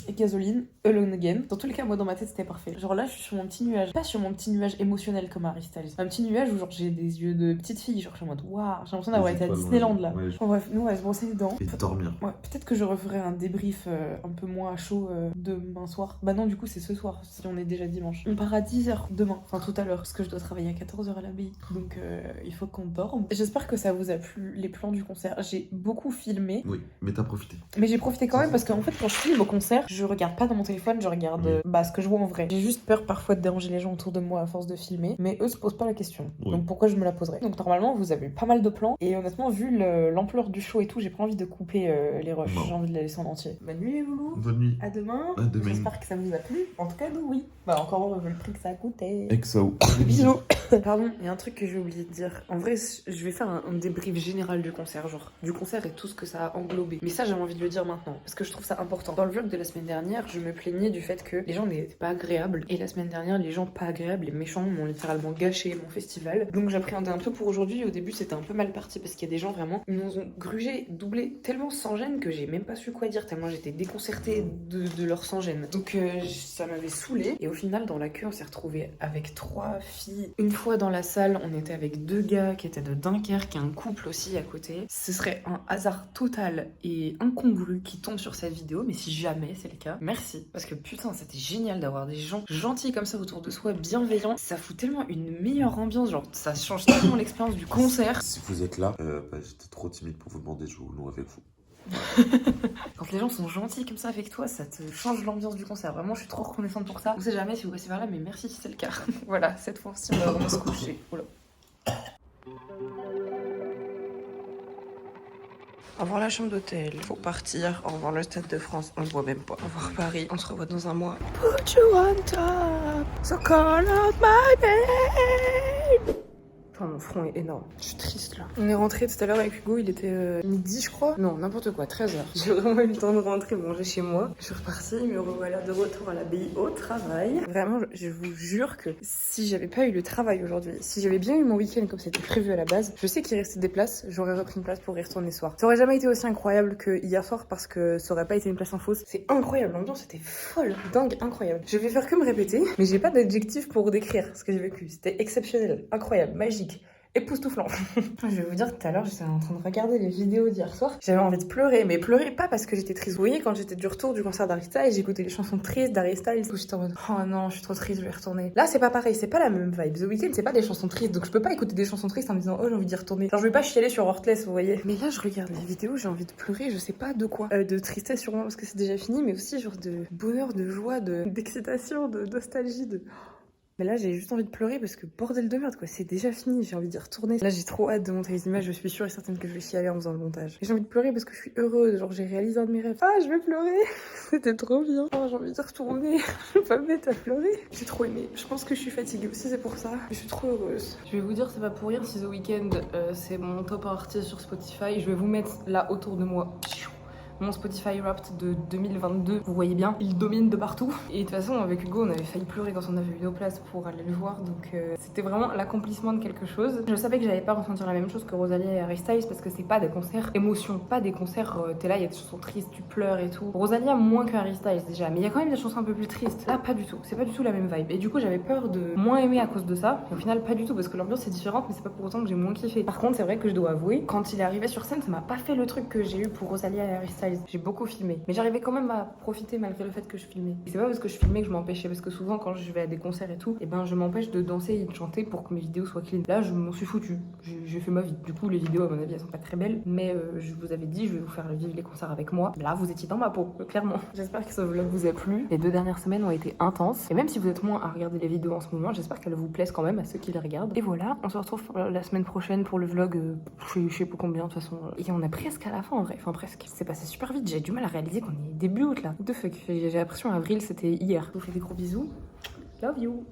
[SPEAKER 1] et Gasoline, Alone Again. Dans tous les cas, moi, dans ma tête, c'était parfait. Genre là, je suis sur mon petit nuage. Pas sur mon petit nuage émotionnel comme Harry Styles. Un petit nuage où, genre, j'ai des yeux de petite fille. Genre, je suis en mode, waouh, j'ai l'impression d'avoir été à Disneyland là.
[SPEAKER 3] Ouais,
[SPEAKER 1] Bon, bref, nous, on va se brosser les dents.
[SPEAKER 3] et dormir.
[SPEAKER 1] Ouais, peut-être que je referai un débrief un peu moins chaud demain soir. Bah non, du coup, c'est ce soir, si on est déjà dimanche. On part à 10h demain, enfin tout à l'heure, parce que je dois travailler à 14h à l'abbaye. Donc il faut qu'on dorme. J'espère que ça vous a plu, les plans du concert. J'ai beaucoup filmé.
[SPEAKER 3] Oui, mais t'as profité.
[SPEAKER 1] Mais j'ai profité quand même parce qu'en fait, quand je filme au concert, je regarde pas dans mon téléphone, je regarde ce que je vois en vrai. J'ai juste peur parfois de déranger les gens autour de moi à force de filmer, mais eux se posent pas la question.
[SPEAKER 3] Oui.
[SPEAKER 1] Donc pourquoi je me la poserais? Donc normalement, vous avez eu pas mal de plans, et honnêtement, vu l'ampleur du show et tout, j'ai pas envie de couper les rushs.
[SPEAKER 3] Non.
[SPEAKER 1] J'ai envie de la laisser en entier. Bonne nuit les loulous.
[SPEAKER 3] Bonne nuit.
[SPEAKER 1] À demain.
[SPEAKER 3] À demain.
[SPEAKER 1] J'espère que ça vous a plu. En tout cas, nous, oui. Bah, encore heureux, le prix que ça a coûté.
[SPEAKER 3] Exo.
[SPEAKER 1] Bisous. Pardon, il y a un truc que j'ai oublié de dire. En vrai, je vais faire un débrief général du concert, genre du concert et tout ce que ça a englobé. Mais ça, j'avais envie de le dire maintenant, parce que je trouve ça important. Dans le vlog de la semaine dernière, je me plaignais du fait que les gens n'étaient pas agréables. Et la semaine dernière, les gens pas agréables et méchants m'ont littéralement gâché mon festival. Donc j'appréhendais un peu pour aujourd'hui. Au début, c'était un peu mal parti parce qu'il y a des gens vraiment, ils nous ont grugé, doublé tellement sans gêne que j'ai même pas su quoi dire, tellement j'étais déconcertée de leur sans gêne. Donc ça m'avait saoulée. Et au final, dans la queue, on s'est retrouvés avec 3 filles. Une fois dans la salle, on était avec 2 gars qui étaient de Dunkerque et un couple aussi à côté. Ce serait un hasard total et incongru qui tombe sur cette vidéo, mais si jamais c'est le cas, merci. Parce que putain, c'était génial d'avoir des gens gentils comme ça autour de soi, bienveillants. Ça fout tellement une meilleure ambiance, genre ça change tellement l'expérience du concert.
[SPEAKER 3] Si vous êtes là, j'étais trop timide pour vous demander de jouer au loup avec vous.
[SPEAKER 1] Quand les gens sont gentils comme ça avec toi, ça te change l'ambiance du concert. Vraiment, je suis trop reconnaissante pour ça. On sait jamais si vous passez par là, mais merci si c'est le cas. Voilà, cette fois-ci, on va vraiment se coucher. Oula. Au revoir la chambre d'hôtel, faut partir. Au revoir le Stade de France, on le voit même pas. Au revoir Paris, on se revoit dans un mois. Put you on top, so call out my name. Mon front est énorme. Je suis triste là. On est rentré tout à l'heure avec Hugo, il était midi je crois. Non, n'importe quoi, 13h. J'ai vraiment eu le temps de rentrer, manger chez moi. Je suis repartie, me revoilà de retour à l'abbaye au travail. Vraiment, je vous jure que si j'avais pas eu le travail aujourd'hui, si j'avais bien eu mon week-end comme c'était prévu à la base, je sais qu'il restait des places, j'aurais repris une place pour y retourner ce soir. Ça aurait jamais été aussi incroyable que hier soir parce que ça aurait pas été une place en fausse. C'est incroyable, l'ambiance était folle, dingue, incroyable. Je vais faire que me répéter, mais j'ai pas d'adjectif pour décrire ce que j'ai vécu. C'était exceptionnel, incroyable, magique. Époustouflant. Je vais vous dire, tout à l'heure, j'étais en train de regarder les vidéos d'hier soir. J'avais envie de pleurer, mais pleurer pas parce que j'étais triste. Vous voyez, quand j'étais du retour du concert d'Harry Styles, j'écoutais les chansons tristes d'Harry Styles. J'étais en mode, oh non, je suis trop triste, je vais retourner. Là, c'est pas pareil, c'est pas la même vibe. The Weeknd, c'est pas des chansons tristes, donc je peux pas écouter des chansons tristes en me disant, oh, j'ai envie d'y retourner. Genre, je vais pas chialer sur Heartless, vous voyez. Mais là, je regarde les vidéos, j'ai envie de pleurer, je sais pas de quoi. De tristesse sûrement parce que c'est déjà fini, mais aussi genre de bonheur, de joie, d'excitation, de nostalgie, de... Mais là, j'ai juste envie de pleurer parce que bordel de merde, quoi. C'est déjà fini, j'ai envie d'y retourner. Là, j'ai trop hâte de montrer les images. Je suis sûre et certaine que je vais chialer en faisant le montage. Et j'ai envie de pleurer parce que je suis heureuse. Genre, j'ai réalisé un de mes rêves. Ah, je vais pleurer. C'était trop bien. Oh, j'ai envie d'y retourner. Je vais pas me mettre à pleurer. J'ai trop aimé. Je pense que je suis fatiguée aussi, c'est pour ça. Je suis trop heureuse. Je vais vous dire, c'est pas pour rien si The Weeknd, c'est mon top artiste sur Spotify. Je vais vous mettre là autour de moi
[SPEAKER 2] mon Spotify Wrapped de 2022, vous voyez bien, il domine de partout. Et de toute façon, avec Hugo, on avait failli pleurer quand on avait eu nos places pour aller le voir, donc c'était vraiment l'accomplissement de quelque chose. Je savais que j'allais pas ressentir la même chose que Rosalie et Harry Styles parce que c'est pas des concerts émotion, pas des concerts t'es là, il y a des chansons tristes, tu pleures et tout. Rosalie a moins que Harry Styles déjà, mais il y a quand même des chansons un peu plus tristes. Là, pas du tout, c'est pas du tout la même vibe. Et du coup, j'avais peur de moins aimer à cause de ça. Et au final, pas du tout parce que l'ambiance est différente, mais c'est pas pour autant que j'ai moins kiffé. Par contre, c'est vrai que je dois avouer, quand il est arrivé sur scène, ça m'a pas fait le truc que j'ai eu pour Rosalie et Harry Styles. J'ai beaucoup filmé, mais j'arrivais quand même à profiter malgré le fait que je filmais. Et c'est pas parce que je filmais que je m'empêchais, parce que souvent quand je vais à des concerts et tout, et ben je m'empêche de danser et de chanter pour que mes vidéos soient clean. Là, je m'en suis foutu. J'ai fait ma vie. Du coup, les vidéos, à mon avis, elles sont pas très belles, mais je vous avais dit, je vais vous faire vivre les concerts avec moi. Là, vous étiez dans ma peau, clairement. J'espère que ce vlog vous a plu. Les 2 dernières semaines ont été intenses, et même si vous êtes moins à regarder les vidéos en ce moment, j'espère qu'elles vous plaisent quand même à ceux qui les regardent. Et voilà, on se retrouve la semaine prochaine pour le vlog, je sais pas combien de toute façon. Et on est presque à la fin en vrai, enfin presque. C'est passé super vite, j'ai du mal à réaliser qu'on est début août là. De fuck, j'ai l'impression avril c'était hier. Je vous fais des gros bisous. Love you.